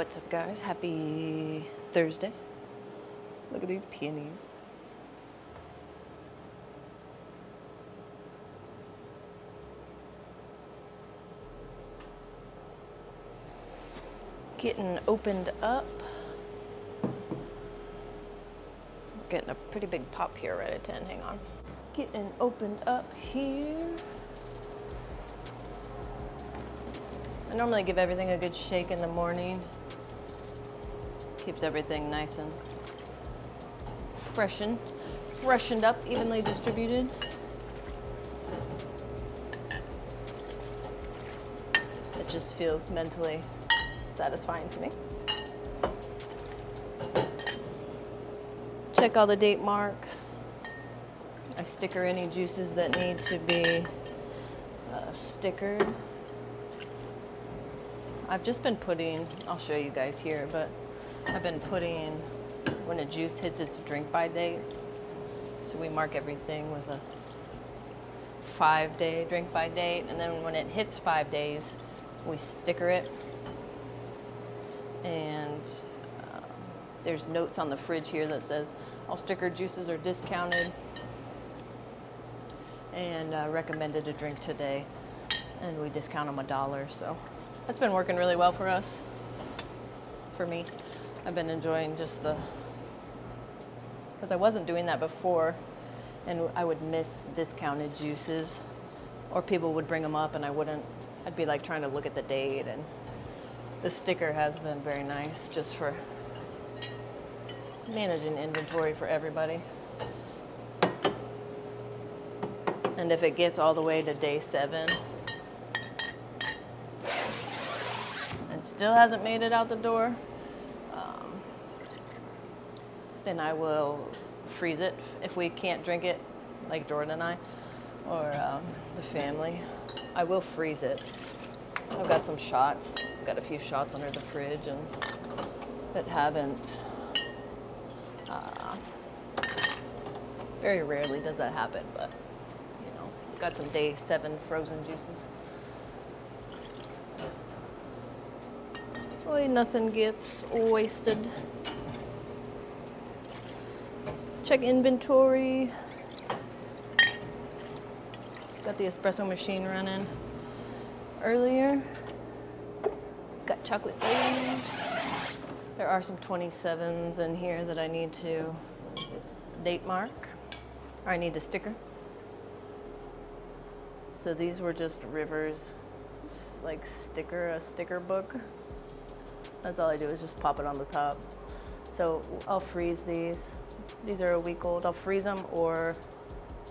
What's up, guys? Happy Thursday. Look at these peonies. Getting opened up. Getting a pretty big pop here right at 10. Hang on. Getting opened up here. I normally give everything a good shake in the morning. Keeps everything nice and freshened up, evenly distributed. It just feels mentally satisfying to me. Check all the date marks. I sticker any juices that need to be stickered. I've just been putting, I'll show you guys here, but I've been putting when a juice hits its drink by date. So we mark everything with a 5-day drink by date, and then when it hits 5 days, we sticker it. And there's notes on the fridge here that says all sticker juices are discounted and recommended to drink today, and we discount them $1. So that's been working really well for us. For me, I've been enjoying just because I wasn't doing that before, and I would miss discounted juices, or people would bring them up and I'd be like trying to look at the date, and the sticker has been very nice just for managing inventory for everybody. And if it gets all the way to day 7 and still hasn't made it out the door, then I will freeze it if we can't drink it, like Jordan and I, or the family. I will freeze it. I've got some shots. I've got a few shots under the fridge, and that haven't. Very rarely does that happen, but you know, got some day 7 frozen juices. Boy, nothing gets wasted. Check inventory. Got the espresso machine running earlier. Got chocolate waves. There are some 27s in here that I need to date mark, or I need to sticker. So these were just Rivers, like a sticker book. That's all I do is just pop it on the top. So I'll freeze these. These are a week old. I'll freeze them, or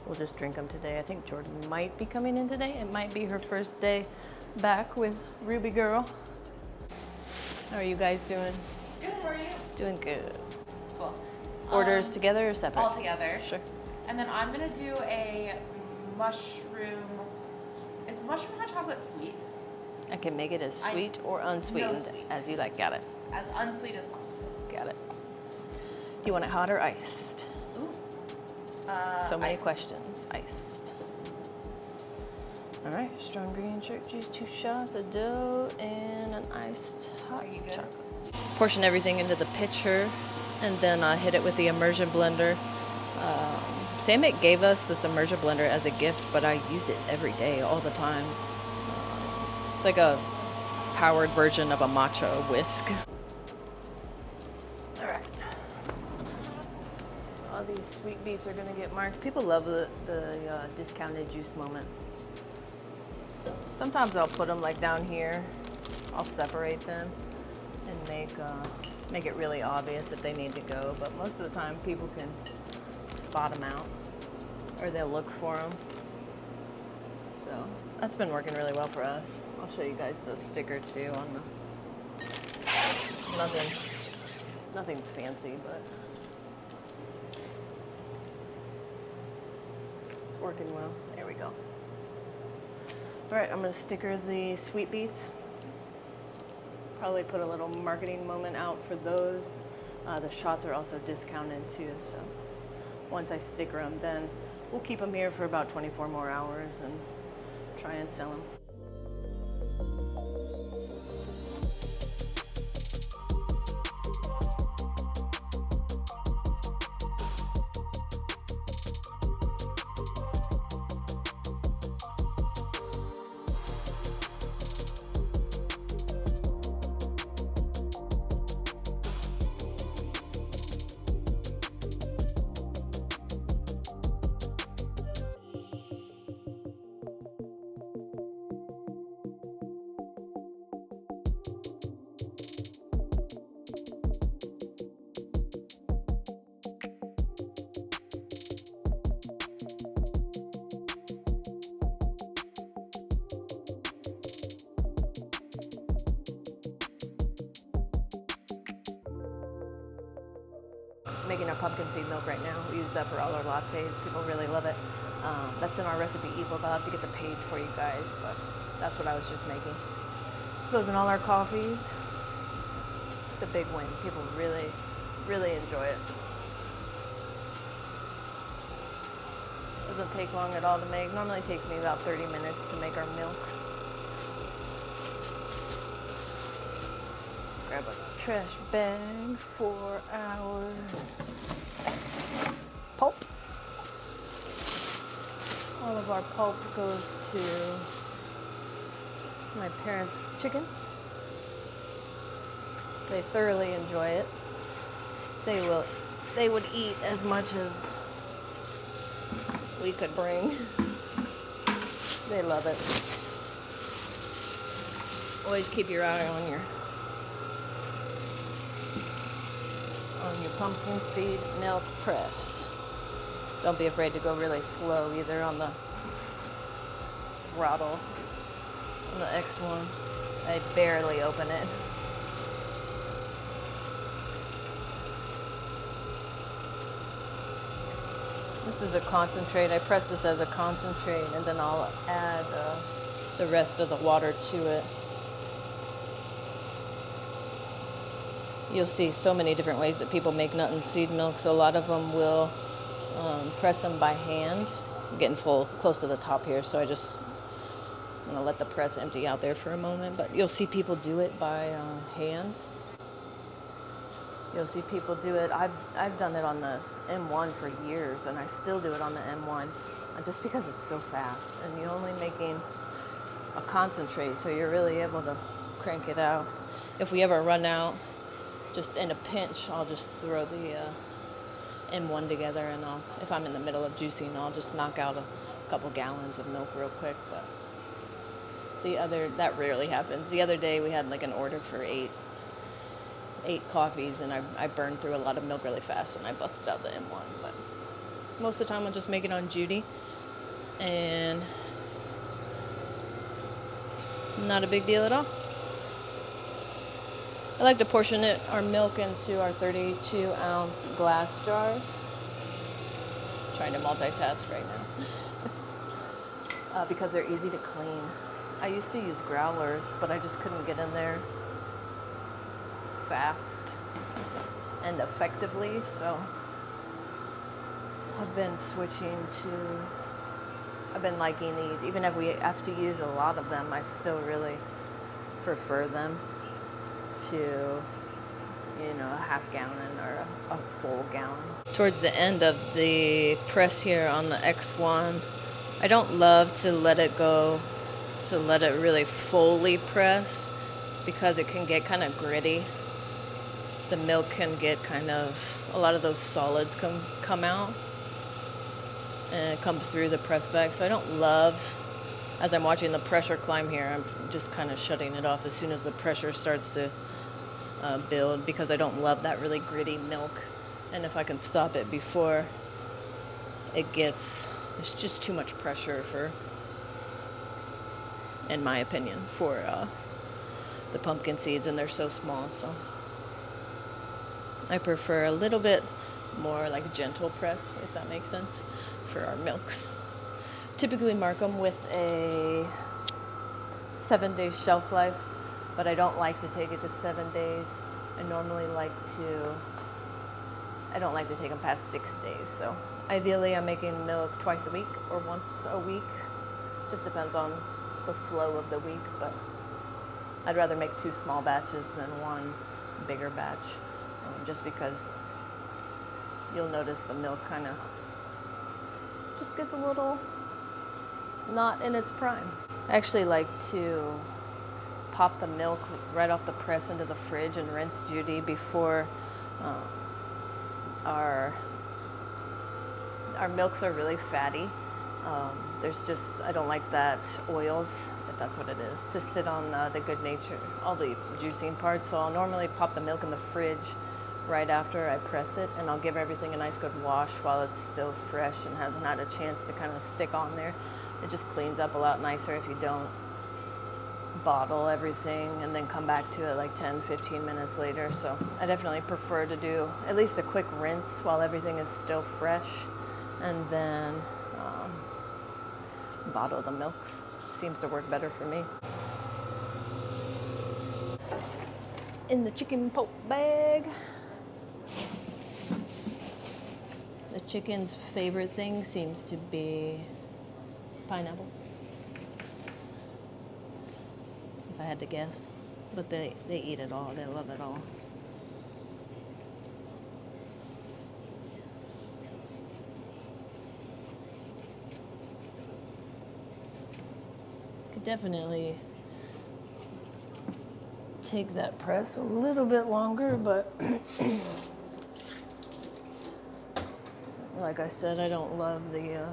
we'll just drink them today. I think Jordan might be coming in today. It might be her first day back with Ruby Girl. How are you guys doing? Good, how are you? Doing good. Cool. Orders together or separate? All together. Sure. And then I'm gonna do a mushroom. Is mushroom hot chocolate sweet? I can make it as sweet or unsweetened, sweet. as you like. Got it. As unsweet as possible. Got it. You want it hot or iced? Ooh. So many iced. questions. Iced. All right. Strong green shirt juice, 2 shots of dough, and an iced hot Are you good? chocolate. Portion everything into the pitcher, and then hit it with the immersion blender. Samit gave us this immersion blender as a gift, but I use it every day, all the time. It's like a powered version of a matcha whisk. All right. All these sweet beets are gonna get marked. People love the discounted juice moment. Sometimes I'll put them like down here. I'll separate them and make it really obvious if they need to go. But most of the time, people can spot them out, or they'll look for them. So that's been working really well for us. I'll show you guys the sticker too on the nothing fancy, but it's working well. There we go. All right, I'm gonna sticker the sweet beets. Probably put a little marketing moment out for those. The shots are also discounted too, so once I sticker them, then we'll keep them here for about 24 more hours and try and sell them. making our pumpkin seed milk right now. We use that for all our lattes. People really love it. That's in our recipe ebook. I'll have to get the page for you guys, but that's what I was just making. Goes in all our coffees. It's a big win. People really, really enjoy it. Doesn't take long at all to make. Normally it takes me about 30 minutes to make our milks. Grab a trash bag for our pulp. All of our pulp goes to my parents' chickens. They thoroughly enjoy it. They would eat as much as we could bring. They love it. Always keep your eye on your pumpkin seed milk press. Don't be afraid to go really slow either on the throttle on the X1. I barely open it. This is a concentrate. I press this as a concentrate and then I'll add the rest of the water to it. You'll see so many different ways that people make nut and seed milks. A lot of them will press them by hand. I'm getting close to the top here, so I'm gonna let the press empty out there for a moment. But you'll see people do it by hand. You'll see people do it. I've done it on the M1 for years, and I still do it on the M1, just because it's so fast, and you're only making a concentrate, so you're really able to crank it out. If we ever run out, just in a pinch, I'll just throw the M1 together, and if I'm in the middle of juicing, I'll just knock out a couple gallons of milk real quick. But that rarely happens. The other day we had like an order for eight coffees, and I burned through a lot of milk really fast, and I busted out the M1. But most of the time I'll just make it on Judy, and not a big deal at all. I like to portion our milk into our 32-ounce glass jars. I'm trying to multitask right now. Because they're easy to clean. I used to use growlers, but I just couldn't get in there fast and effectively, so I've been liking these. Even if we have to use a lot of them, I still really prefer them to, a half gallon or a full gallon. Towards the end of the press here on the X1, I don't love to let it really fully press, because it can get kind of gritty. The milk can get a lot of those solids come out and come through the press bag. So I don't love, as I'm watching the pressure climb here, I'm just kind of shutting it off as soon as the pressure starts to build, because I don't love that really gritty milk. And if I can stop it before it's just too much pressure in my opinion, for the pumpkin seeds, and they're so small. So I prefer a little bit more like gentle press, if that makes sense, for our milks. Typically mark them with a 7-day shelf life, but I don't like to take it to 7 days. I don't like to take them past 6 days. So ideally I'm making milk twice a week or once a week. Just depends on the flow of the week, but I'd rather make 2 small batches than 1 bigger batch, just because you'll notice the milk kind of just gets a little not in its prime. I actually like to pop the milk right off the press into the fridge and rinse Judy before our milks are really fatty. I don't like that oils, if that's what it is, to sit on the good nature, all the juicing parts. So I'll normally pop the milk in the fridge right after I press it, and I'll give everything a nice good wash while it's still fresh and hasn't had a chance to kind of stick on there. It just cleans up a lot nicer if you don't bottle everything and then come back to it like 10, 15 minutes later. So I definitely prefer to do at least a quick rinse while everything is still fresh, and then bottle the milk. Seems to work better for me. In the chicken poke bag. The chicken's favorite thing seems to be pineapples. If I had to guess. But they eat it all. They love it all. Could definitely take that press a little bit longer, but like I said, I don't love the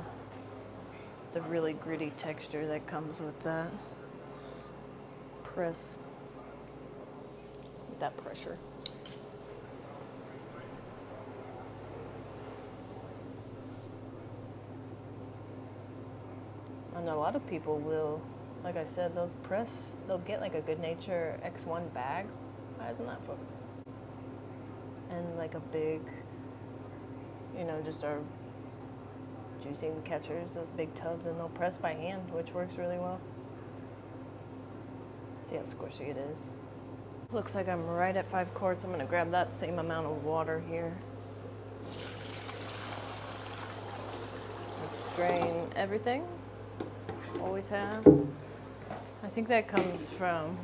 really gritty texture that comes with that press, with that pressure. And a lot of people will, like I said, they'll get like a Good Nature X1 bag. Why isn't that focusing? And like a big, just our juicing catchers, those big tubs, and they'll press by hand, which works really well. See how squishy it is. Looks like I'm right at 5 quarts. I'm gonna grab that same amount of water here. And strain everything. Always have. I think that comes from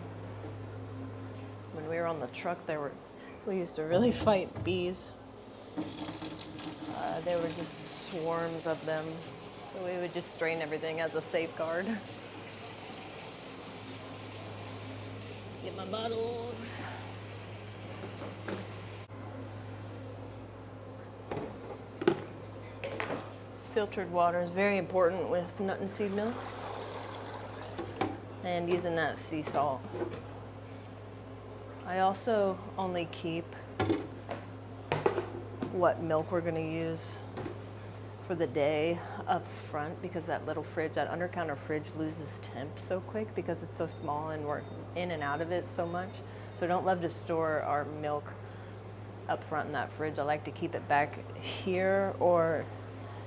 when we were on the truck. We used to really fight bees. There were just swarms of them. So we would just strain everything as a safeguard. Get my bottles. Filtered water is very important with nut and seed milks. And using that sea salt. I also only keep what milk we're gonna use for the day up front, because that little fridge, that under counter fridge, loses temp so quick because it's so small and we're in and out of it so much. So I don't love to store our milk up front in that fridge. I like to keep it back here or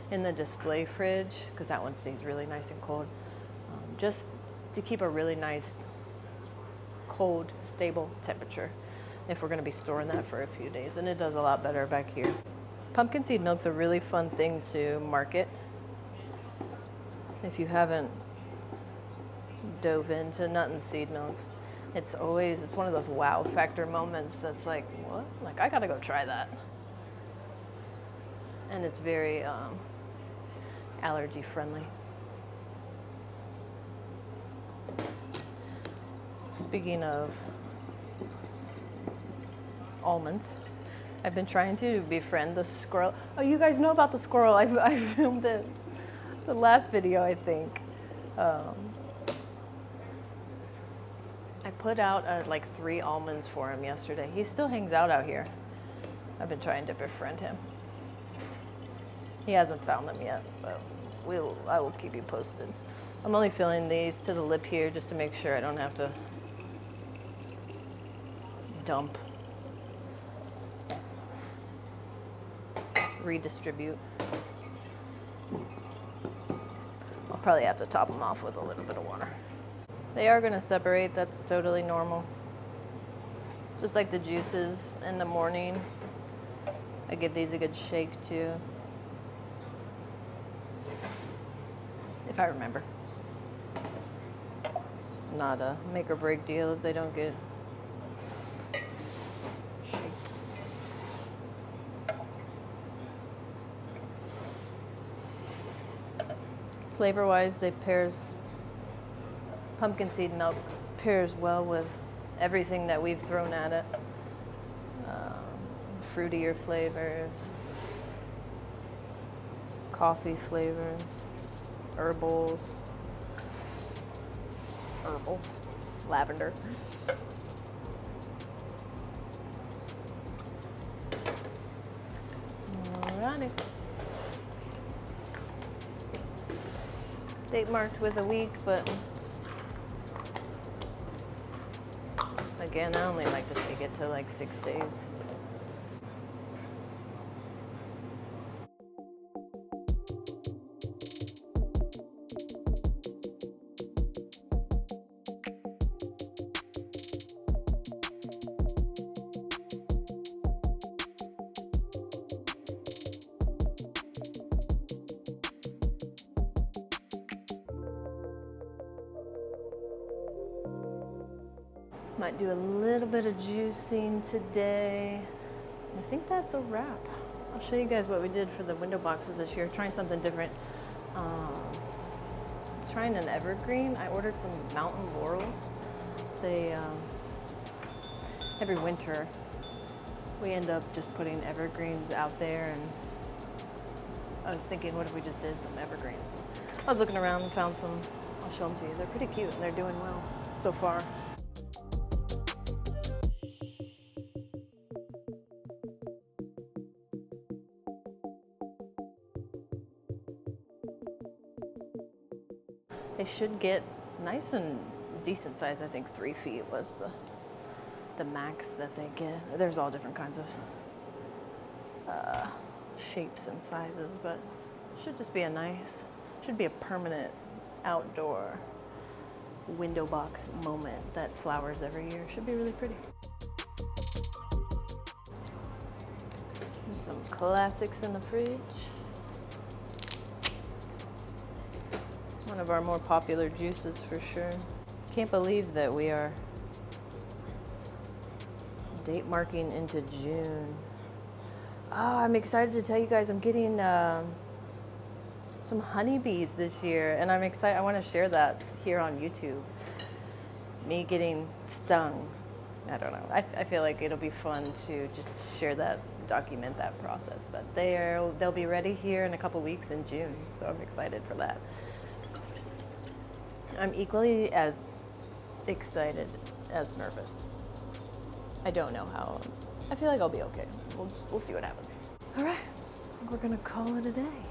in the display fridge, because that one stays really nice and cold. Just to keep a really nice, cold, stable temperature if we're gonna be storing that for a few days. And it does a lot better back here. Pumpkin seed milk's a really fun thing to market. If you haven't dove into nut and seed milks, it's one of those wow factor moments that's like, what? Like, I gotta go try that. And it's very allergy friendly. Speaking of almonds, I've been trying to befriend the squirrel. Oh, you guys know about the squirrel. I filmed it the last video, I think. I put out like 3 almonds for him yesterday. He still hangs out here. I've been trying to befriend him. He hasn't found them yet, but I will keep you posted. I'm only filling these to the lip here just to make sure I don't have to dump, redistribute. I'll probably have to top them off with a little bit of water. They are gonna separate, that's totally normal. Just like the juices in the morning, I give these a good shake too. If I remember. It's not a make or break deal if they don't get shaked. Flavor-wise, pumpkin seed milk pairs well with everything that we've thrown at it. Fruitier flavors, coffee flavors, herbals, lavender. Alrighty. Date marked with a week, but Again, I only like to take it to like 6 days. Might do a little bit of juicing today. I think that's a wrap. I'll show you guys what we did for the window boxes this year. Trying something different. Trying an evergreen. I ordered some mountain laurels. They, every winter, we end up just putting evergreens out there, and I was thinking, what if we just did some evergreens? I was looking around and found some. I'll show them to you. They're pretty cute and they're doing well so far. They should get nice and decent size. I think 3 feet was the max that they get. There's all different kinds of shapes and sizes, but it should just be should be a permanent outdoor window box moment that flowers every year. Should be really pretty. And some classics in the fridge. One of our more popular juices for sure. Can't believe that we are date marking into June. Oh, I'm excited to tell you guys I'm getting some honeybees this year, and I'm excited. I want to share that here on YouTube. Me getting stung. I don't know. I feel like it'll be fun to just share that, document that process. But they'll be ready here in a couple weeks in June, so I'm excited for that. I'm equally as excited as nervous. I don't know how. I feel like I'll be okay. We'll see what happens. All right, I think we're gonna call it a day.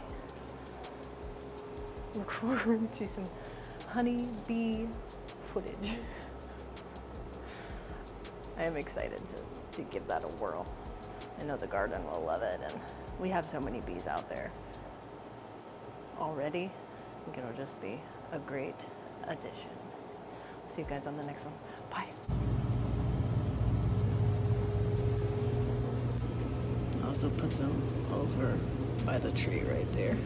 Look forward to some honeybee footage. I am excited to give that a whirl. I know the garden will love it, and we have so many bees out there already. I think it'll just be a great addition. See you guys on the next one. Bye. Also put some over by the tree right there.